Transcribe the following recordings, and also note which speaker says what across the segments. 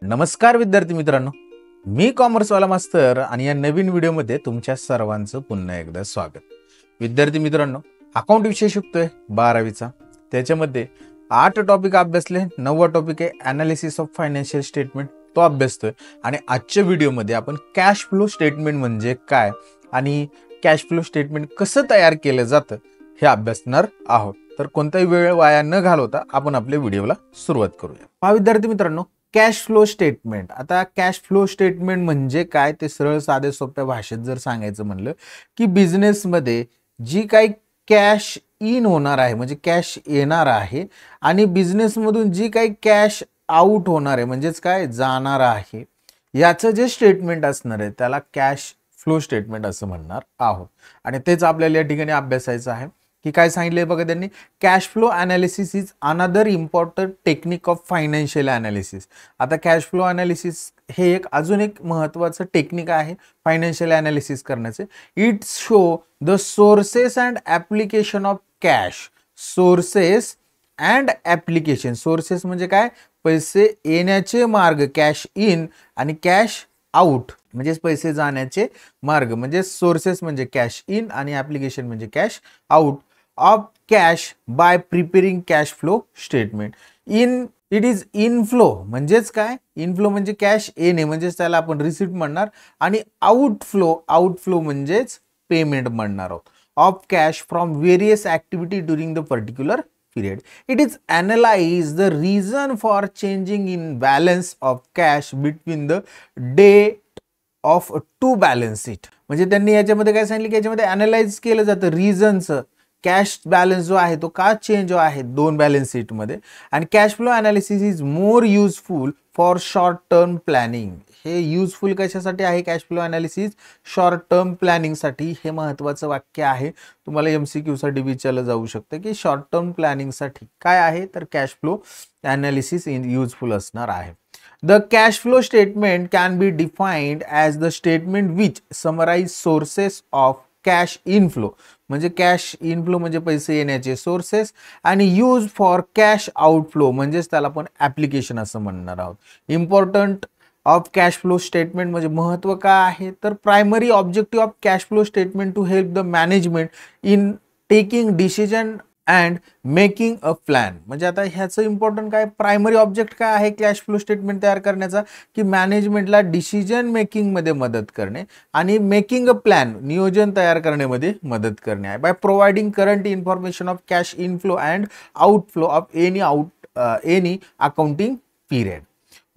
Speaker 1: नमस्कार विद्यार्थी मित्रांनो, मी कॉमर्सवाला मास्तर आणि या नवीन व्हिडिओमध्ये तुमच्या सर्वांचं पुन्हा एकदा स्वागत. विद्यार्थी मित्रांनो, अकाउंट विषय शिकतोय 12वीचा. त्याच्यामध्ये 8 टॉपिक अभ्यासले, 9वा टॉपिक आहे अनालिसिस ऑफ फायनान्शियल स्टेटमेंट, तो अभ्यासतोय. आणि आजच्या व्हिडिओमध्ये आपण कॅश फ्लो स्टेटमेंट म्हणजे काय आणि कॅश फ्लो स्टेटमेंट कसं तयार केलं जातं हे अभ्यासणार आहोत. तर कोणताही वेळ वाया न घालवता आपण आपल्या व्हिडिओला सुरुवात करूया. विद्यार्थी मित्रांनो, कॅश फ्लो स्टेटमेंट. आता कॅश फ्लो स्टेटमेंट म्हणजे काय ते सरळ साधे सोप्या भाषेत जर सांगायचं म्हणलं की बिझनेसमध्ये जी काही कॅश इन होणार आहे म्हणजे कॅश येणार आहे आणि बिझनेसमधून जी काही कॅश आउट होणार आहे म्हणजेच काय जाणार आहे, याचं जे स्टेटमेंट असणार आहे त्याला कॅश फ्लो स्टेटमेंट असं म्हणणार आहोत. आणि तेच आपल्याला या ठिकाणी अभ्यासायचं आहे की काय सांगितलंय बघा त्यांनी. Cash flow analysis is another important technique of financial analysis. आता कॅश फ्लो अनालिसिस हे अजून एक महत्त्वाचं टेक्निक आहे फायनान्शियल अनालिसिस करण्याचे. It show the sources and application of cash. Sources and application. Sources म्हणजे काय, पैसे येण्याचे मार्ग कॅश इन आणि कॅश आउट म्हणजे पैसे जाण्याचे मार्ग म्हणजे सोर्सेस म्हणजे कॅश इन आणि ॲप्लिकेशन म्हणजे cash out of cash by preparing cash flow statement. It is inflow म्हणजेच काय, इनफ्लो म्हणजे कॅश येणे म्हणजेच त्याला आपण रिसिप्ट म्हणणार आणि आउटफ्लो म्हणजेच पेमेंट म्हणणार आहोत of cash from various activity during the particular period. It is analyze the reason for changing in balance of cash between the date of two balance sheet. म्हणजे त्यांनी याच्यामध्ये काय सांगितलं की याच्यामध्ये अनालाइज केलं जातं रिझनचं कॅश बॅलन्स जो आहे तो का चेंज आहे दोन बॅलन्स शीट मध्ये. आणि cash flow analysis is more useful for short term planning. हे युजफुल कशासाठी आहे cash flow analysis, short term planning साठी. हे महत्त्वाचं वाक्य आहे, तुम्हाला MCQ साठी विचारलं जाऊ शकतं की शॉर्ट टर्म प्लॅनिंग साठी काय आहे, तर कॅश फ्लो अनालिसिस युजफुल असणार आहे. The cash flow statement can be defined as the statement which summarize sources of cash inflow. म्हणजे कॅश इनफ्लो म्हणजे पैसे येण्याचे सोर्सेस आणि यूज फॉर कॅश आउटफ्लो म्हणजेच त्याला आपण ॲप्लिकेशन असं म्हणणार आहोत. Important of cash flow statement म्हणजे महत्त्व काय आहे, तर primary objective of cash flow statement to help the management in taking decision and making a plan. म्हणजे आता ह्याचं इम्पॉर्टंट काय, प्रायमरी ऑब्जेक्ट काय आहे कॅश फ्लो स्टेटमेंट तयार करण्याचा, की मॅनेजमेंटला डिसिजन मेकिंगमध्ये मदत करणे आणि मेकिंग अ प्लॅन नियोजन तयार करण्यामध्ये मदत करणे आहे. By providing current information of cash inflow and outflow of any accounting period.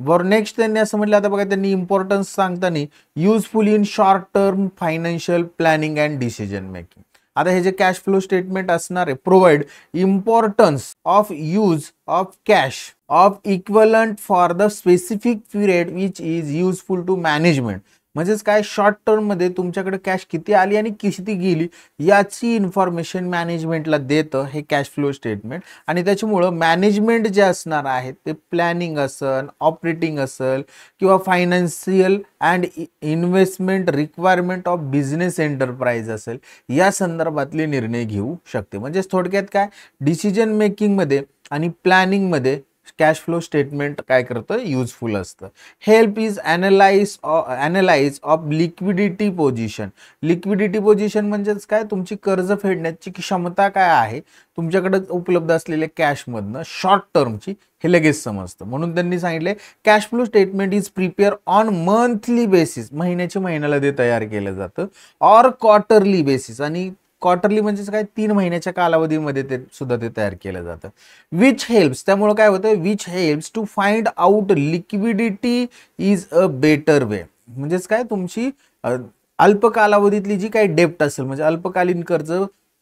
Speaker 1: वर नेक्स्ट त्यांनी असं म्हटलं, आता बघा त्यांनी इम्पॉर्टन्स सांगताना useful in short term financial planning and decision making. आता हे जे कॅश फ्लो स्टेटमेंट असणार आहे, provide importance of use of cash of equivalent for the specific period which is useful to management. म्हणजेच काय, शॉर्ट टर्म मध्ये तुमच्याकडे cash किती आली आणि किती गेली याची इन्फॉर्मेशन मॅनेजमेंटला देतं हे कॅश फ्लो स्टेटमेंट. आणि त्याच्यामुळं मॅनेजमेंट जे असणार आहे ते प्लॅनिंग असेल, ऑपरेटिंग असेल किंवा financial and investment requirement of business enterprise असेल या संदर्भातले निर्णय घेऊ शकते. म्हणजे थोडक्यात काय, डिसिजन मेकिंग मध्ये आणि प्लॅनिंग मध्ये कॅश फ्लो स्टेटमेंट काय करतं, युजफुल असतं. Help is analyse of liquidity position. Liquidity position म्हणजेच काय, तुमची कर्ज फेडण्याची क्षमता काय आहे तुमच्याकडे उपलब्ध असलेल्या कॅशमधनं शॉर्ट टर्मची, हे लगेच समजतं. म्हणून त्यांनी सांगितले cash flow statement is prepare on monthly basis, महिन्याच्या महिन्याला ते तयार केलं जातं, ऑर क्वार्टरली बेसिस, आणि क्वार्टरली म्हणजेच काय 3 महिन्याच्या कालावधीमध्ये ते सुद्धा ते तयार केलं जातं. विच हेल्प्स, त्यामुळे काय होतं, which helps to find out liquidity is a better way. म्हणजेच काय, तुमची अल्प कालावधीतली जी काही डेप्ट असेल म्हणजे अल्पकालीन कर्ज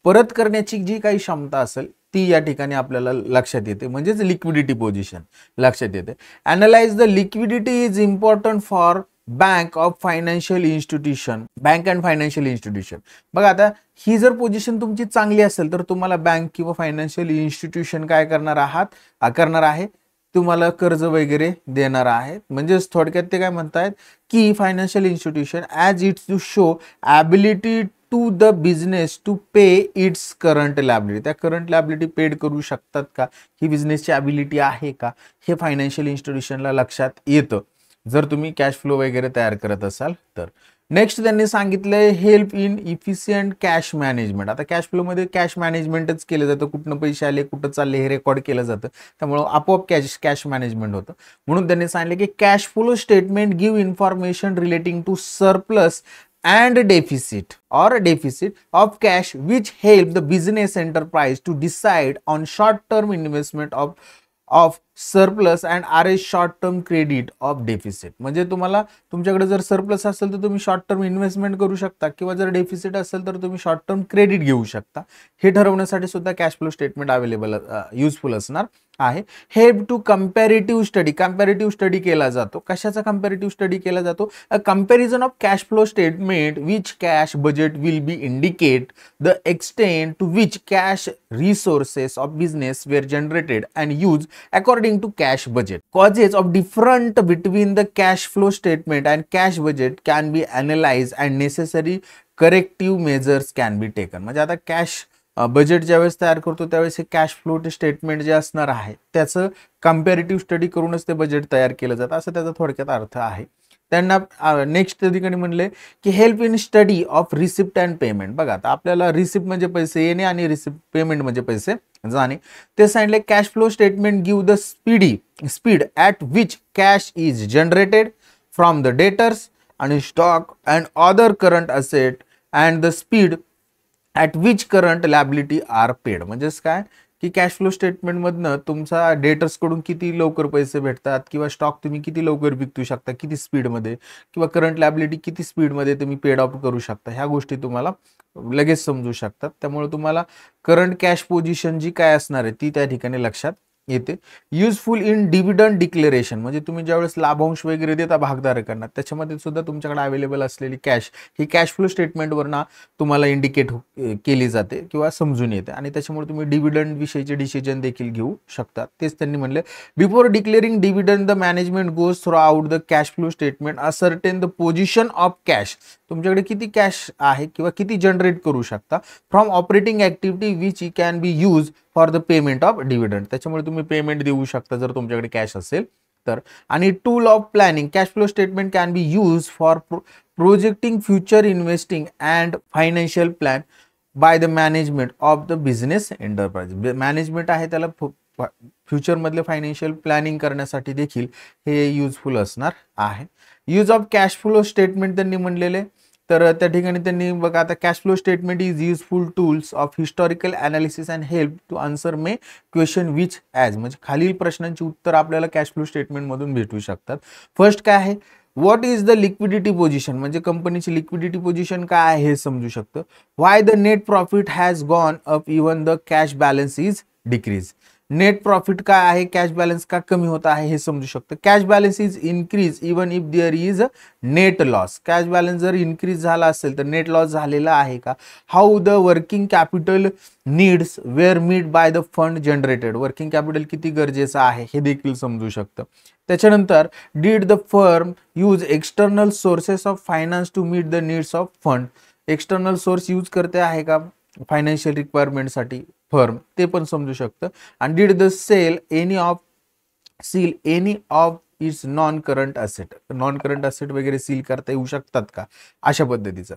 Speaker 1: परत करण्याची जी काही क्षमता असेल ती या ठिकाणी आपल्याला लक्षात येते, म्हणजेच लिक्विडिटी पोझिशन लक्षात येते. Analyse the liquidity is important for bank of financial institution, bank and financial institution. बघा आता ही जर पोझिशन तुमची चांगली असेल तर तुम्हाला बँक किंवा फायनान्शियल इन्स्टिट्यूशन काय करणार आहे, तुम्हाला कर्ज वगैरे देणार आहे. म्हणजेच थोडक्यात ते काय म्हणतायत की financial institution as its to show ability to the business to pay its current liability, त्या करंट लॅबिलिटी पेड करू शकतात का, ही बिझनेसची ॲबिलिटी आहे का, हे फायनान्शियल इन्स्टिट्यूशनला लक्षात येतं जर तुम्ही कॅश फ्लो वगैरे तयार करत असाल तर. नेक्स्ट त्यांनी सांगितलंय help in efficient cash management. आता कॅश फ्लोमध्ये कॅश मॅनेजमेंटच केलं जातं, कुठनं पैसे आले कुठं चालले हे रेकॉर्ड केलं जातं, त्यामुळं आपोआप कॅश मॅनेजमेंट होतं. म्हणून त्यांनी सांगितलं की cash flow statement give information relating to surplus and deficit of cash which help the business enterprise to decide on short term investment of surplus and are as short term credit of deficit. म्हणजे तुम्हाला तुमच्याकडे जर surplus असेल तर तुम्ही short term investment करू शकता, किंवा जर डेफिसिट असेल तर तुम्ही शॉर्ट टर्म क्रेडिट घेऊ शकता. हे ठरवण्यासाठी सुद्धा cash flow statement available useful असणार आहे. हेल्प टू कंपॅरेटिव्ह स्टडी केला जातो. कशाचा कंपॅरेटिव्ह स्टडी केला जातो? A comparison of cash flow statement which cash budget will be indicate the extent to which cash resources of business were generated and use according to cash budget. Causes of difference between the cash flow statement and cash budget can be analyzed and necessary corrective measures can be taken. म्हणजे आता cash budget ज्यावेळेस तयार करतो त्यावेळेस हे cash flow statement जे असणार आहे त्याचं कंपॅरेटिव्ह स्टडी करूनच ते बजेट तयार केलं जातं, असं त्याचा थोडक्यात अर्थ आहे. त्यांना नेक्स्ट ठिकाणी म्हणले की help in study of receipt and payment. बघा आता आपल्याला रिसिप्ट म्हणजे पैसे येणे आणि रिसिप्ट पेमेंट म्हणजे पैसे जाणे. ते सांगितले cash flow statement give the speed at which cash is generated from the debtors आणि stock and other current asset and the speed at which current liability are paid. म्हणजेच काय की कॅश फ्लो स्टेटमेंटमधनं तुमचा डेटर्सकडून किती लवकर पैसे भेटतात, किंवा स्टॉक तुम्ही किती लवकर विकू शकता, किती स्पीडमध्ये, किंवा करंट लॅबिलिटी किती स्पीडमध्ये तुम्ही पेड ऑफ करू शकता, ह्या गोष्टी तुम्हाला लगेच समजू शकतात. त्यामुळे तुम्हाला करंट कॅश पोझिशन जी काय असणार आहे ती त्या ठिकाणी लक्षात येते. Useful in dividend declaration. म्हणजे तुम्ही ज्यावेळेस लाभांश वगैरे देता भागधारकांना त्याच्यामध्ये सुद्धा तुमच्याकडे अवेलेबल असलेली कॅश ही कॅश फ्लो स्टेटमेंटवरनं तुम्हाला इंडिकेट केली जाते किंवा समजून येते, आणि त्याच्यामुळे तुम्ही डिव्हिडंड विषयीचे डिसिजन देखील घेऊ शकता. तेच त्यांनी म्हणले before declaring dividend the management goes through out the cash flow statement ascertain the position of cash. तुमच्याकडे किती कॅश आहे किंवा किती जनरेट करू शकता from operating activity which can be use for the payment of dividend. त्याच्यामुळे तुम्ही payment देऊ शकता जर तुमच्याकडे कॅश असेल तर. आणि tool of planning. Cash flow statement can be use for projecting future investing and financial plan by the management of the business enterprise. Management आहे त्याला फ्युचरमधले फायनान्शियल प्लॅनिंग करण्यासाठी देखील हे युजफुल असणार आहे. Use of cash flow statement त्यांनी म्हणलेले, तर त्या ठिकाणी त्यांनी बघा आता cash flow statement is useful tools of historical analysis and help to answer may question which as. म्हणजे खालील प्रश्नांची उत्तर आपल्याला कॅश फ्लो स्टेटमेंटमधून भेटू शकतात. फर्स्ट काय आहे, what is the liquidity position. म्हणजे कंपनीची लिक्विडिटी पोझिशन काय आहे हे समजू शकतं. Why the net profit has gone up even the cash balance is decrease. Net profit काय आहे, कॅश बॅलन्स का कमी होत आहे हे समजू शकतं. Cash balance is increase even if there is net loss. Cash balance जर इन्क्रीज झाला असेल तर नेट लॉस झालेला आहे का. How the working capital needs were meet by the fund generated. Working capital किती गरजेचं आहे हे देखील समजू शकतं. त्याच्यानंतर did the firm use external sources of finance to meet the needs of fund. External source use करते आहे का फायनान्शियल रिक्वायरमेंटसाठी फर्म, ते पण समजू शकतं. आणि did the sell any of its non current asset. Non current asset वगैरे sell करता येऊ शकतात का, अशा पद्धतीचं.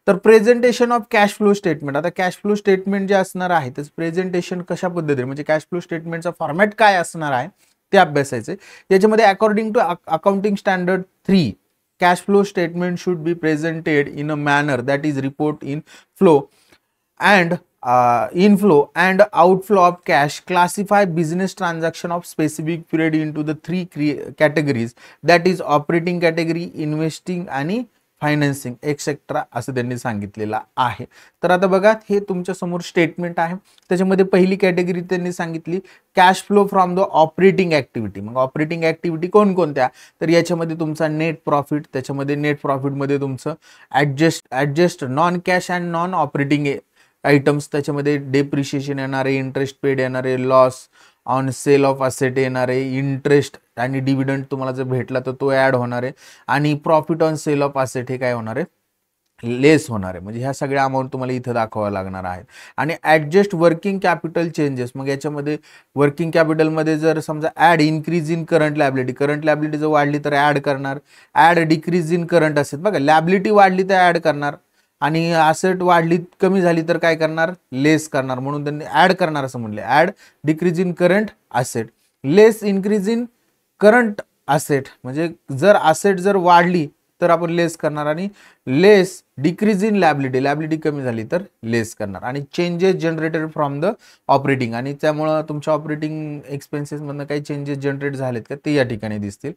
Speaker 1: तर presentation of cash flow statement. आता कॅश फ्लो स्टेटमेंट जे असणार आहे त्याचं प्रेझेंटेशन कशा पद्धतीने, म्हणजे कॅश फ्लो स्टेटमेंटचा फॉर्मॅट काय असणार आहे ते अभ्यासायचे. याच्यामध्ये according to accounting standard 3 cash flow statement should be presented in a manner that is report in flow and inflow and outflow of cash, classify business transaction of specific period into the 3 categories, that is operating category, investing आणि financing etcetera असं त्यांनी सांगितलेलं आहे. तर आता बघा हे तुमच्या समोर स्टेटमेंट आहे. त्याच्यामध्ये पहिली कॅटेगरी त्यांनी सांगितली cash flow from the operating activity. मग ऑपरेटिंग ऍक्टिव्हिटी कोणकोणत्या, तर याच्यामध्ये तुमचा नेट प्रॉफिट, त्याच्यामध्ये नेट प्रॉफिटमध्ये तुमचं adjust non cash and non operating items, त्याच्यामध्ये डेप्रिशिएशन येणारे, इंटरेस्ट पेड येणारे, loss on sale of asset येणारे, इंटरेस्ट आणि डिव्हिडंड तुम्हाला जर भेटला तर तो ॲड होणार आहे, आणि profit on sale of asset हे काय होणार आहे लेस होणार आहे. म्हणजे ह्या सगळ्या अमाऊंट तुम्हाला इथं दाखवावं लागणार आहे. आणि ॲडजस्ट वर्किंग कॅपिटल चेंजेस, मग याच्यामध्ये वर्किंग कॅपिटलमध्ये जर समजा add increase in current liability जर वाढली तर ॲड करणार, add decrease in current asset, बघा लॅबिलिटी वाढली तर ॲड करणार आणि असेट वाढली कमी झाली तर काय करणार, लेस करणार. म्हणून त्यांनी ॲड करणार असं म्हणले. Add decrease in current asset, less increase in current asset, म्हणजे जर असेट जर वाढली तर आपण लेस करणार आणि लेस डिक्रीज इन लॅबिलिटी कमी झाली तर लेस करणार. आणि changes generated from the operating, आणि त्यामुळं तुमच्या ऑपरेटिंग एक्सपेन्सेसमधनं काही चेंजेस जनरेट झालेत का ते या ठिकाणी दिसतील.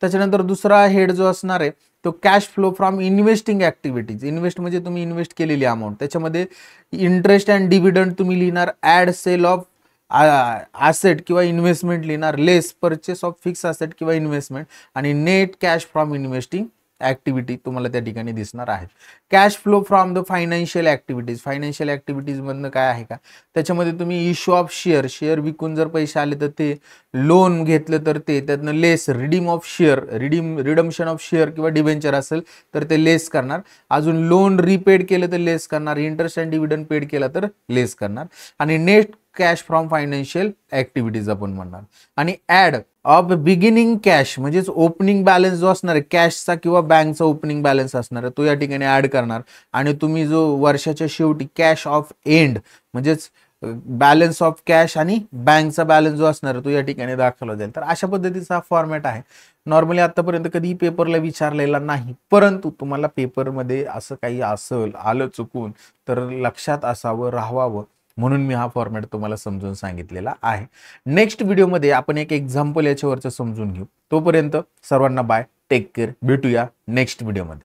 Speaker 1: त्याच्यानंतर दुसरा हेड जो असणार आहे तो cash flow from investing activities. Invest म्हणजे तुम्ही इन्व्हेस्ट केलेली अमाऊंट, त्याच्यामध्ये इंटरेस्ट अँड डिव्हिडंड तुम्ही लिहिणार, ॲड सेल ऑफ ॲसेट किंवा इन्व्हेस्टमेंट लिहिणार, लेस परचेस ऑफ फिक्स ॲसेट किंवा इन्व्हेस्टमेंट, आणि net cash from investing activity तुम्हाला त्या ठिकाणी दिसणार आहे. Cash flow from the financial activities मधनं काय आहे का, त्याच्यामध्ये तुम्ही इश्यू ऑफ शेअर विकून जर पैसे आले तर ते, लोन घेतलं तर ते, त्यातनं less redeem of share, redemption of share किंवा डिबेंचर असेल तर ते लेस करणार. अजून लोन रिपेड केलं तर लेस करणार, इंटरेस्ट अँड डिव्हिडंड पेड केला तर लेस करणार. आणि net cash from financial activities आपण म्हणणार. आणि ऍड ऑफ बिगिनिंग कॅश म्हणजेच ओपनिंग बॅलन्स जो असणार आहे कॅशचा किंवा बँकचा ओपनिंग बॅलन्स असणार आहे तो या ठिकाणी ऍड करणार. आणि तुम्ही जो वर्षाच्या शेवटी कॅश ऑफ एंड म्हणजेच बॅलन्स ऑफ कॅश आणि बँकचा बॅलन्स जो असणार आहे तो या ठिकाणी दाखवला जाईल. तर अशा पद्धतीचा फॉर्मॅट आहे. नॉर्मली आतापर्यंत कधी पेपरला विचारलेला नाही, परंतु तुम्हाला पेपरमध्ये असं काही आलं चुकून तर लक्षात असावं, राहावं म्हणून मी हा फॉर्मॅट तुम्हाला समजून सांगितलेला आहे. नेक्स्ट व्हिडिओमध्ये आपण एक एक्झाम्पल याच्यावरचं समजून घेऊ. तोपर्यंत सर्वांना बाय, टेक केअर, भेटूया नेक्स्ट व्हिडिओमध्ये.